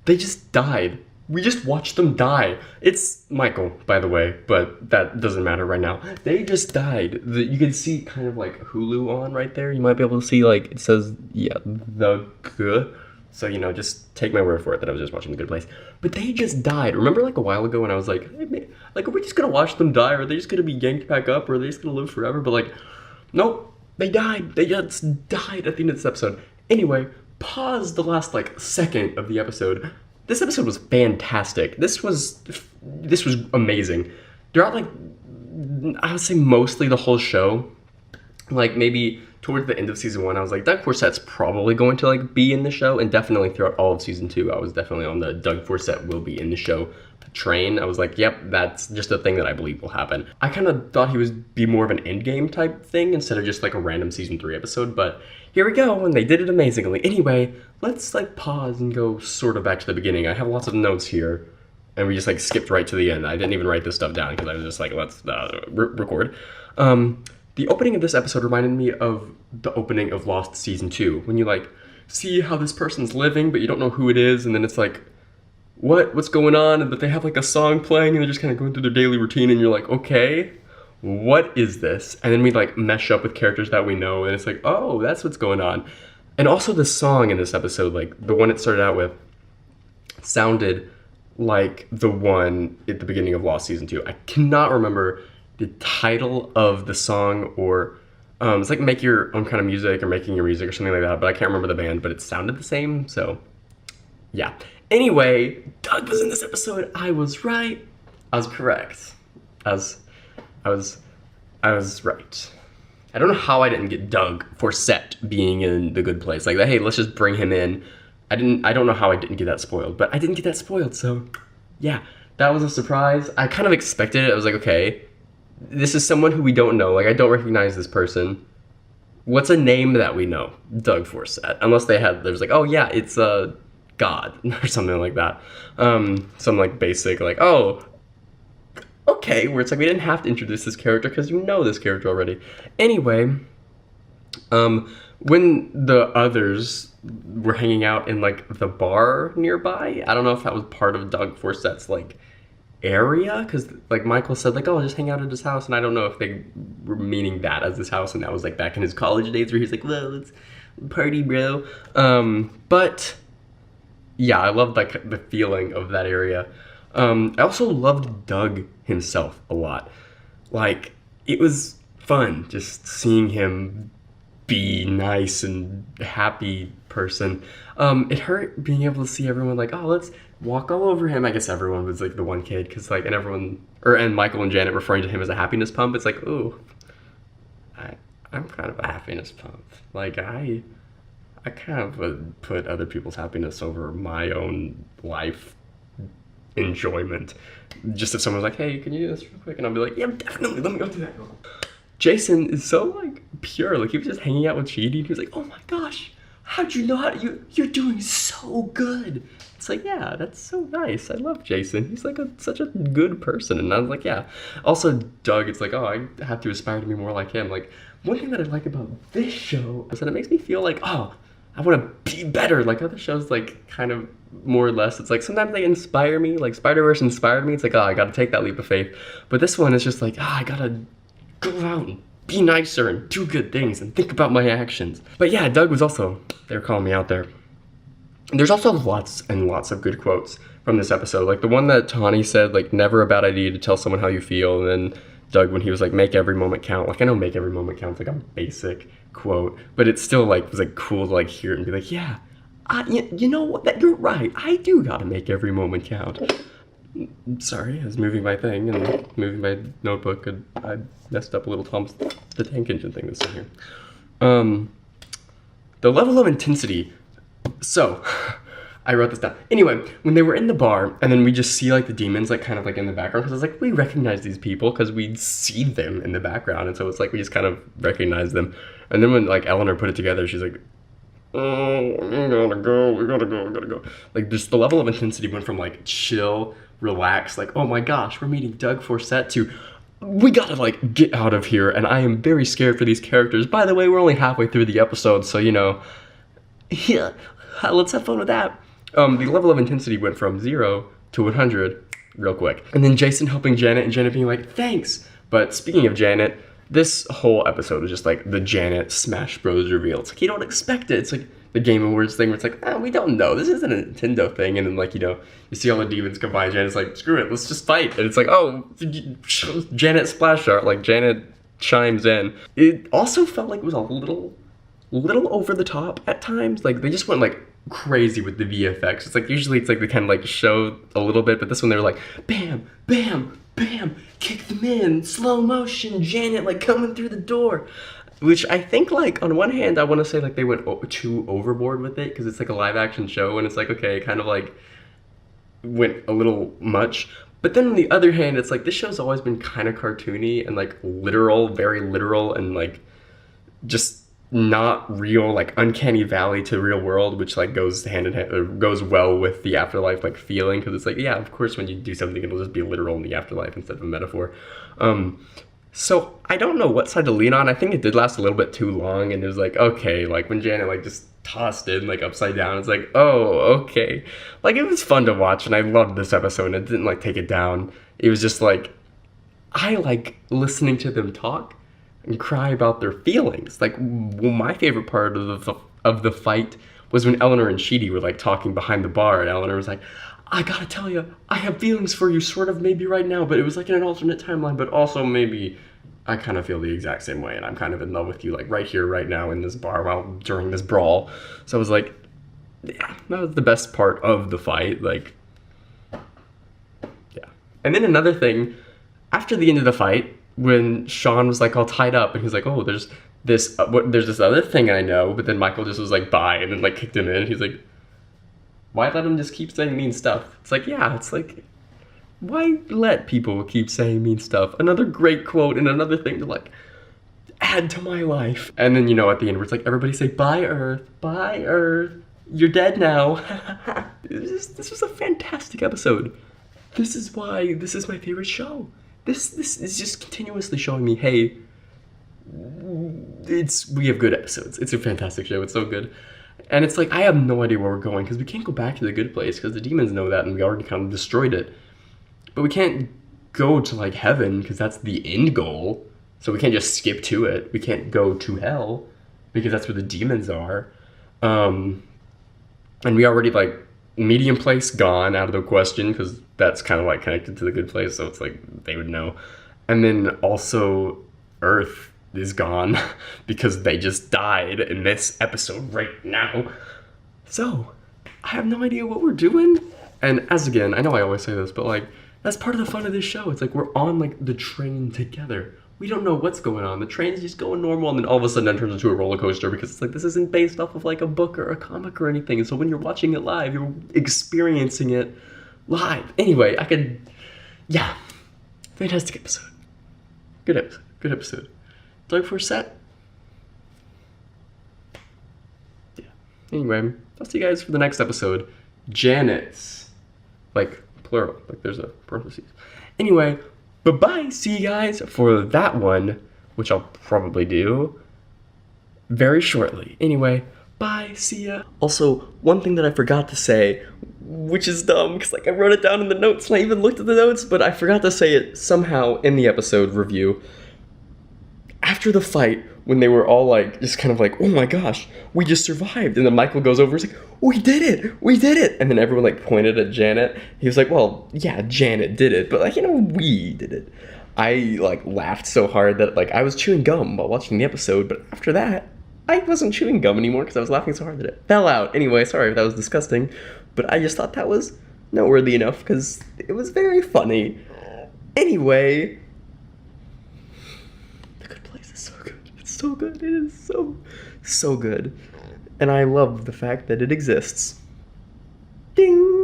They just died. We just watched them die. It's Michael, by the way, but that doesn't matter right now. They just died. You can see kind of like Hulu on right there. You might be able to see like it says, yeah, The Good. So, just take my word for it that I was just watching The Good Place. But they just died. Remember like a while ago when I was like, hey, like, are we just gonna watch them die? Or are they just gonna be yanked back up? Or are they just gonna live forever? But like, nope, they died. They just died at the end of this episode. Anyway, pause the last like second of the episode. This episode was fantastic. This was amazing. Throughout like, I would say mostly the whole show, like maybe towards the end of season 1, I was like, Doug Forset's probably going to like be in the show, and definitely throughout all of season 2, I was definitely on the Doug Forset will be in the show train. I was like, yep, that's just a thing that I believe will happen. I kind of thought he would be more of an endgame type thing instead of just like a random season 3 episode, but here we go, and they did it amazingly. Anyway, let's like pause and go sort of back to the beginning. I have lots of notes here, and we just like skipped right to the end. I didn't even write this stuff down because I was just like, let's record. The opening of this episode reminded me of the opening of Lost season 2, when you like see how this person's living, but you don't know who it is, and then it's like, what's going on? But they have like a song playing, and they're just kind of going through their daily routine, and you're like, okay, what is this? And then we like mesh up with characters that we know, and it's like, oh, that's what's going on. And also the song in this episode, like the one it started out with, sounded like the one at the beginning of Lost season 2. I cannot remember the title of the song, or it's like Make Your Own Kind of Music or Making Your Music or something like that, but I can't remember the band, but it sounded the same, so yeah. Anyway, Doug was in this episode. I was right. I was correct. I was right. I don't know how I didn't get Doug Forset being in The Good Place. Like, hey, let's just bring him in. I don't know how I didn't get that spoiled, but I didn't get that spoiled, so yeah, that was a surprise. I kind of expected it. I was like, okay, this is someone who we don't know. Like, I don't recognize this person. What's a name that we know? Doug Forset. Unless there's like, oh yeah, it's God or something like that. Some like basic like, oh, okay, where it's like we didn't have to introduce this character because you know this character already. Anyway, when the others were hanging out in like the bar nearby, I don't know if that was part of Doug Forset's like area, because like Michael said like, oh, just hang out at his house, and I don't know if they were meaning that as his house, and that was like back in his college days where he's like, well, let's party, bro. But yeah, I loved like the feeling of that area. I also loved Doug himself a lot. Like, it was fun just seeing him be nice and happy person. It hurt being able to see everyone like, oh, let's walk all over him. I guess everyone was like the one kid, because like, and Michael and Janet referring to him as a happiness pump. It's like, ooh, I'm kind of a happiness pump. Like, I kind of would put other people's happiness over my own life enjoyment. Just if someone's like, hey, can you do this real quick? And I'll be like, yeah, definitely, let me go do that. Jason is so like pure. Like, he was just hanging out with Chidi, and he was like, oh my gosh, how'd you know how you're doing so good? It's like, yeah, that's so nice. I love Jason. He's like such a good person. And I was like, yeah. Also, Doug, it's like, oh, I have to aspire to be more like him. Like, one thing that I like about this show is that it makes me feel like, oh, I want to be better. Like other shows, like kind of more or less, it's like sometimes they inspire me. Like Spider-Verse inspired me. It's like, oh, I got to take that leap of faith. But this one is just like, I got to go out and be nicer and do good things and think about my actions. But yeah, Doug was also, they were calling me out there. There's also lots and lots of good quotes from this episode. Like the one that Tawny said, like, never a bad idea to tell someone how you feel. And then Doug, when he was like, make every moment count. Like, I know make every moment count's like a basic quote, but it still like was like cool to like hear it and be like, yeah, you know what, that you're right. I do gotta make every moment count. Sorry, I was moving my thing and moving my notebook, and I messed up a little Thomas the Tank Engine thing that's in here. The level of intensity. So, I wrote this down. Anyway, when they were in the bar, and then we just see like the demons like kind of like in the background, because I was like, we recognize these people because we see them in the background, and so it's like we just kind of recognize them. And then when like Eleanor put it together, she's like, oh, we gotta go. Like, just the level of intensity went from like chill, relax, like, oh my gosh, we're meeting Doug Forset, to we gotta like get out of here, and I am very scared for these characters. By the way, we're only halfway through the episode, so you know, yeah, let's have fun with that. The level of intensity went from 0 to 100 real quick. And then Jason helping Janet and Janet being like, thanks. But speaking of Janet, this whole episode was just like the Janet Smash Bros. Reveal. It's like, you don't expect it. It's like the Game Awards thing where it's like, we don't know. This isn't a Nintendo thing. And then, like, you see all the demons come by and Janet's like, screw it, let's just fight. And it's like, oh, Janet splash art. Like, Janet chimes in. It also felt like it was a little over the top at times. Like, they just went, like, crazy with the VFX. It's like, usually it's like they kind of like show a little bit, but this one they were like, bam, bam, bam, kick them in, slow motion, Janet like coming through the door. Which I think, like, on one hand, I want to say like they went too overboard with it because it's like a live action show and it's like, okay, kind of like went a little much. But then on the other hand, it's like this show's always been kind of cartoony and like literal, very literal, and like just not real, like uncanny valley to real world, which like goes hand in hand, or goes well with the afterlife like feeling, because it's like, yeah, of course when you do something it'll just be literal in the afterlife instead of a metaphor. So I don't know what side to lean on. I think it did last a little bit too long, and it was like, okay, like when Janet like just tossed in like upside down, it's like, oh, okay. Like it was fun to watch and I loved this episode and it didn't like take it down. It was just like, I like listening to them talk and cry about their feelings. Like, my favorite part of the fight was when Eleanor and Sheedy were like talking behind the bar, and Eleanor was like, I gotta tell you, I have feelings for you, sort of, maybe right now, but it was like in an alternate timeline, but also maybe I kind of feel the exact same way, and I'm kind of in love with you, like right here, right now, in this bar, during this brawl. So I was like, yeah, that was the best part of the fight, like, yeah. And then another thing, after the end of the fight, when Sean was like all tied up and he's like, oh, there's this other thing I know, but then Michael just was like, bye, and then like kicked him in. He's like, why let him just keep saying mean stuff? It's like, yeah, it's like, why let people keep saying mean stuff? Another great quote and another thing to like add to my life. And then, at the end where it's like, everybody say, bye Earth, you're dead now. This was a fantastic episode. This is why this is my favorite show. This is just continuously showing me, hey, we have good episodes. It's a fantastic show. It's so good. And it's like, I have no idea where we're going because we can't go back to the good place because the demons know that and we already kind of destroyed it. But we can't go to like heaven because that's the end goal. So we can't just skip to it. We can't go to hell because that's where the demons are. And we already like medium place gone out of the question because that's kind of like connected to the good place, so it's like they would know. And then also Earth is gone because they just died in this episode right now. So I have no idea what we're doing. And as again, I know I always say this, but like that's part of the fun of this show. It's like we're on like the train together. We don't know what's going on. The train's just going normal, and then all of a sudden it turns into a roller coaster because it's like this isn't based off of like a book or a comic or anything. And so when you're watching it live, you're experiencing it live. Anyway, yeah, fantastic episode. Good episode. Doug Forset. Yeah. Anyway, I'll see you guys for the next episode. Janet's, like plural, like there's a parentheses. Anyway. Bye-bye, see you guys for that one, which I'll probably do very shortly. Anyway, bye, see ya. Also, one thing that I forgot to say, which is dumb, because like I wrote it down in the notes and I even looked at the notes, but I forgot to say it somehow in the episode review. After the fight, when they were all like, just kind of like, oh my gosh, we just survived. And then Michael goes over, he's like, we did it. And then everyone like pointed at Janet. He was like, well, yeah, Janet did it, but like, we did it. I like laughed so hard that like I was chewing gum while watching the episode, but after that, I wasn't chewing gum anymore because I was laughing so hard that it fell out. Anyway, sorry if that was disgusting, but I just thought that was noteworthy enough because it was very funny. Anyway, The Good Place is so good. It's so good. It is so good. And I love the fact that it exists. Ding!